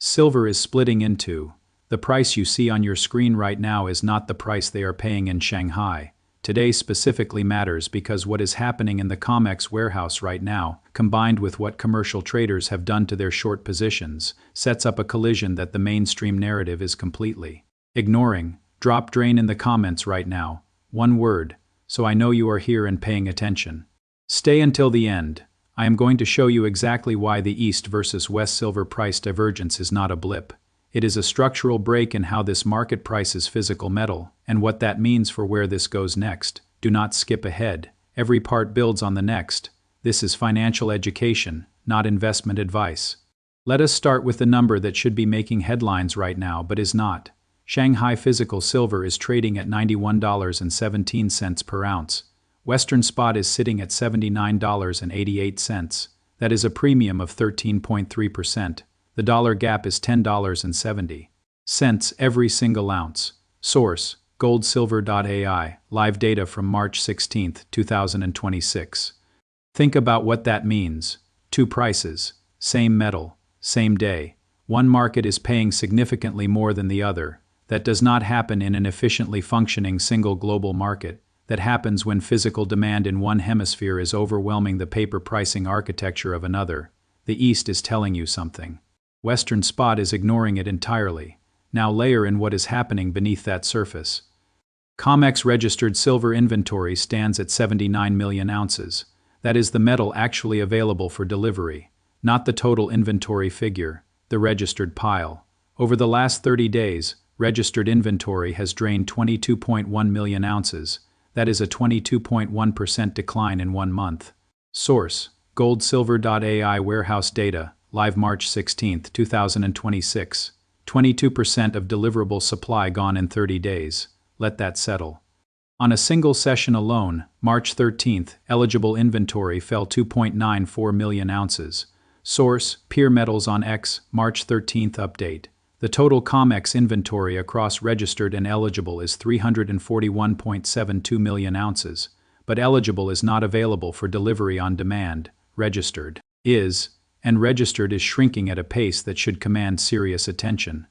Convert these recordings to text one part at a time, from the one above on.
Silver is splitting in two. The price you see on your screen right now is not the price they are paying in Shanghai. Today specifically matters because what is happening in the COMEX warehouse right now, combined with what commercial traders have done to their short positions, sets up a collision that the mainstream narrative is completely ignoring. Drop drain in the comments right now. One word, so I know you are here and paying attention. Stay until the end. I am going to show you exactly why the East versus West silver price divergence is not a blip. It is a structural break in how this market prices physical metal, and what that means for where this goes next. Do not skip ahead. Every part builds on the next. This is financial education, not investment advice. Let us start with the number that should be making headlines right now but is not. Shanghai physical silver is trading at $91.17 per ounce. Western spot is sitting at $79.88. That is a premium of 13.3%. The dollar gap is $10.70 every single ounce. Source: goldsilver.ai, live data from March 16, 2026. Think about what that means. Two prices, same metal, same day. One market is paying significantly more than the other. That does not happen in an efficiently functioning single global market. That happens when physical demand in one hemisphere is overwhelming the paper pricing architecture of another. The East is telling you something. Western spot is ignoring it entirely. Now layer in what is happening beneath that surface. COMEX registered silver inventory stands at 79 million ounces. That is the metal actually available for delivery, not the total inventory figure, the registered pile. Over the last 30 days, registered inventory has drained 22.1 million ounces. That is a 22.1% decline in 1 month. Source: goldsilver.ai warehouse data. Live March 16, 2026. 22% of deliverable supply gone in 30 days. Let that settle. On a single session alone, March 13th, eligible inventory fell 2.94 million ounces. Source: Peer Metals on X, March 13th update. The total COMEX inventory across registered and eligible is 341.72 million ounces, but eligible is not available for delivery on demand. Registered is, and registered is shrinking at a pace that should command serious attention.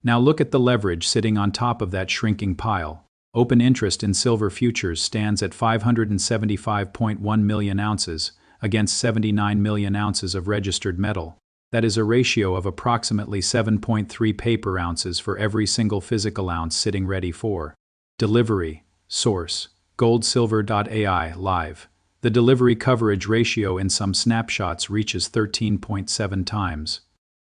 Now look at the leverage sitting on top of that shrinking pile. Open interest in silver futures stands at 575.1 million ounces against 79 million ounces of registered metal. That is a ratio of approximately 7.3 paper ounces for every single physical ounce sitting ready for delivery. Source: goldsilver.ai live. The delivery coverage ratio in some snapshots reaches 13.7 times.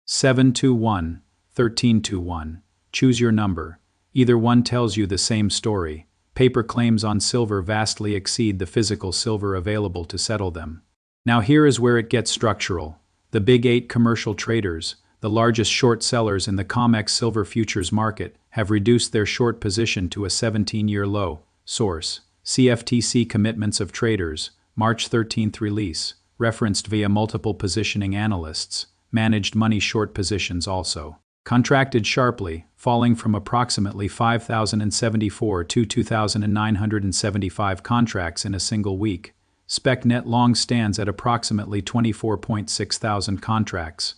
7-to-1, 13-to-1. Choose your number. Either one tells you the same story. Paper claims on silver vastly exceed the physical silver available to settle them. Now here is where it gets structural. The Big 8 commercial traders, the largest short sellers in the COMEX silver futures market, have reduced their short position to a 17-year low. Source: CFTC Commitments of Traders, March 13th release, referenced via multiple positioning analysts. Managed money short positions also contracted sharply, falling from approximately 5,074 to 2,975 contracts in a single week. Spec net long stands at approximately 24.6 thousand contracts.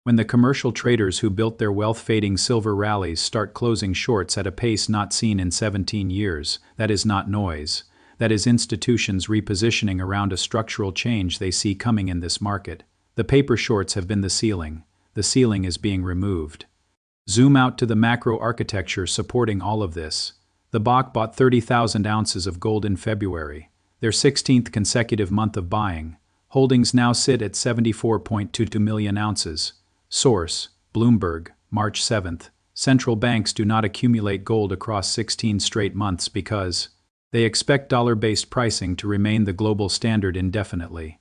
When the commercial traders who built their wealth fading silver rallies start closing shorts at a pace not seen in 17 years, that is not noise. That is institutions repositioning around a structural change they see coming in this market. The paper shorts have been the ceiling. The ceiling is being removed. Zoom out to the macro architecture supporting all of this. The BOC bought 30,000 ounces of gold in February, their 16th consecutive month of buying. Holdings now sit at 74.22 million ounces. Source: Bloomberg, March 7th. Central banks do not accumulate gold across 16 straight months because they expect dollar-based pricing to remain the global standard indefinitely.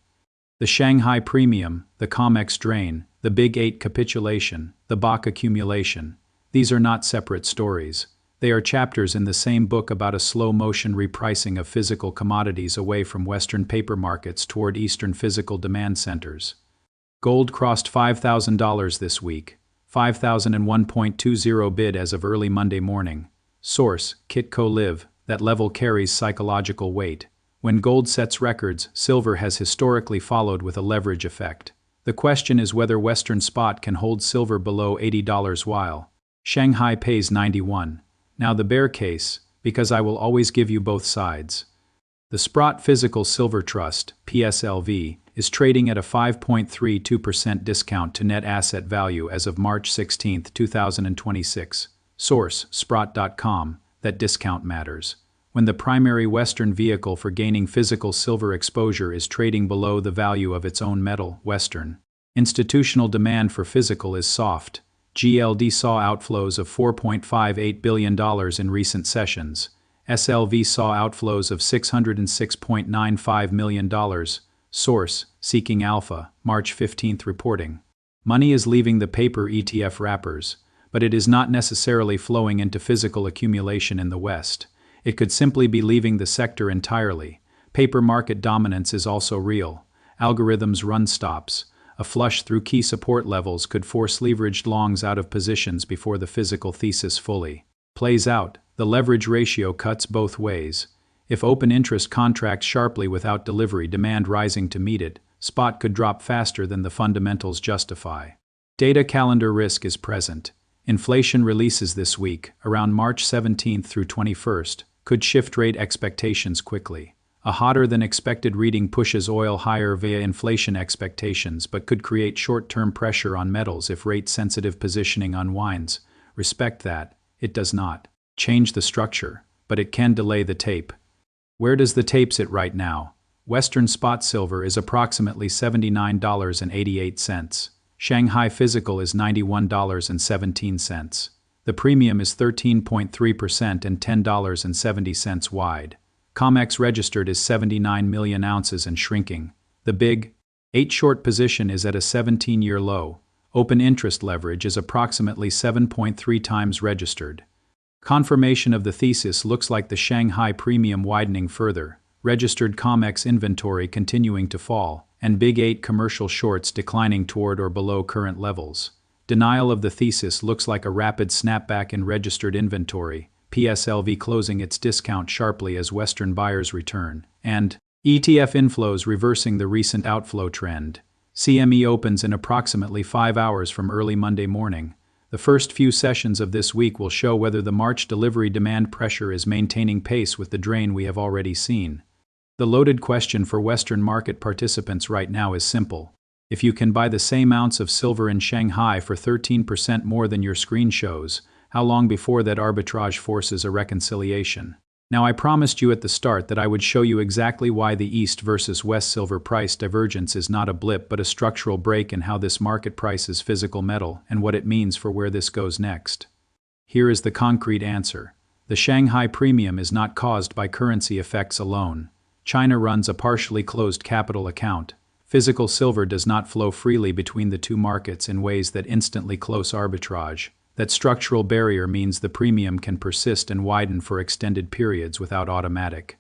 The Shanghai premium, the COMEX drain, the Big 8 capitulation, the BOC accumulation. These are not separate stories. They are chapters in the same book about a slow-motion repricing of physical commodities away from Western paper markets toward Eastern physical demand centers. Gold crossed $5,000 this week, 5,001.20 bid as of early Monday morning. Source: Kitco Live. That level carries psychological weight. When gold sets records, silver has historically followed with a leverage effect. The question is whether Western spot can hold silver below $80 while Shanghai pays 91. Now the bear case, because I will always give you both sides. The Sprott Physical Silver Trust, PSLV, is trading at a 5.32% discount to net asset value as of March 16, 2026. Source, Sprott.com. That discount matters. When the primary Western vehicle for gaining physical silver exposure is trading below the value of its own metal, Western institutional demand for physical is soft. GLD saw outflows of $4.58 billion in recent sessions. SLV saw outflows of $606.95 million. Source, Seeking Alpha, March 15 reporting. Money is leaving the paper ETF wrappers, but it is not necessarily flowing into physical accumulation in the West. It could simply be leaving the sector entirely. Paper market dominance is also real. Algorithms run stops. A flush through key support levels could force leveraged longs out of positions before the physical thesis fully plays out. The leverage ratio cuts both ways. If open interest contracts sharply without delivery demand rising to meet it, spot could drop faster than the fundamentals justify. Data calendar risk is present. Inflation releases this week, around March 17 through 21st, could shift rate expectations quickly. A hotter-than-expected reading pushes oil higher via inflation expectations but could create short-term pressure on metals if rate-sensitive positioning unwinds. Respect that. It does not change the structure, but it can delay the tape. Where does the tape sit right now? Western spot silver is approximately $79.88. Shanghai physical is $91.17. The premium is 13.3% and $10.70 wide. COMEX registered is 79 million ounces and shrinking. The Big 8 short position is at a 17-year low. Open interest leverage is approximately 7.3 times registered. Confirmation of the thesis looks like the Shanghai premium widening further, registered COMEX inventory continuing to fall, and Big 8 commercial shorts declining toward or below current levels. Denial of the thesis looks like a rapid snapback in registered inventory, PSLV closing its discount sharply as Western buyers return, and ETF inflows reversing the recent outflow trend. CME opens in approximately 5 hours from early Monday morning. The first few sessions of this week will show whether the March delivery demand pressure is maintaining pace with the drain we have already seen. The loaded question for Western market participants right now is simple. If you can buy the same ounce of silver in Shanghai for 13% more than your screen shows, how long before that arbitrage forces a reconciliation? Now, I promised you at the start that I would show you exactly why the East versus West silver price divergence is not a blip but a structural break in how this market prices physical metal and what it means for where this goes next. Here is the concrete answer. The Shanghai premium is not caused by currency effects alone. China runs a partially closed capital account. Physical silver does not flow freely between the two markets in ways that instantly close arbitrage. That structural barrier means the premium can persist and widen for extended periods without automatic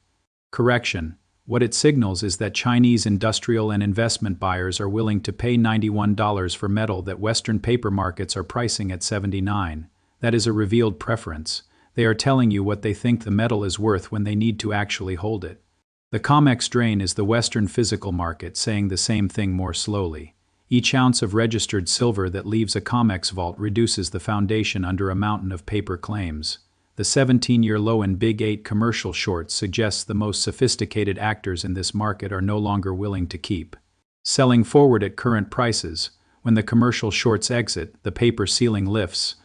correction. What it signals is that Chinese industrial and investment buyers are willing to pay $91 for metal that Western paper markets are pricing at $79. That is a revealed preference. They are telling you what they think the metal is worth when they need to actually hold it. The COMEX drain is the Western physical market saying the same thing more slowly. Each ounce of registered silver that leaves a COMEX vault reduces the foundation under a mountain of paper claims. The 17-year low in Big 8 commercial shorts suggests the most sophisticated actors in this market are no longer willing to keep selling forward at current prices. When the commercial shorts exit, the paper ceiling lifts.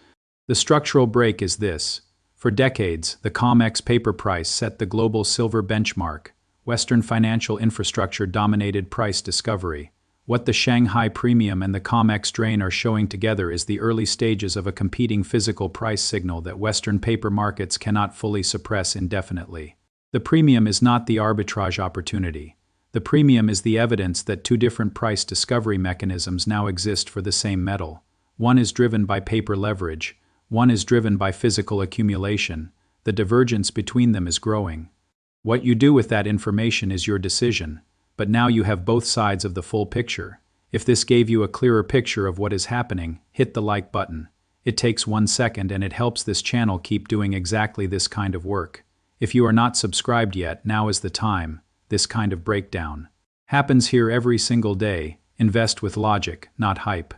The structural break is this. For decades, the COMEX paper price set the global silver benchmark. Western financial infrastructure dominated price discovery. What the Shanghai premium and the COMEX drain are showing together is the early stages of a competing physical price signal that Western paper markets cannot fully suppress indefinitely. The premium is not the arbitrage opportunity. The premium is the evidence that two different price discovery mechanisms now exist for the same metal. One is driven by paper leverage. One is driven by physical accumulation. The divergence between them is growing. What you do with that information is your decision, but now you have both sides of the full picture. If this gave you a clearer picture of what is happening, hit the like button. It takes 1 second and it helps this channel keep doing exactly this kind of work. If you are not subscribed yet, now is the time. This kind of breakdown happens here every single day. Invest with logic, not hype.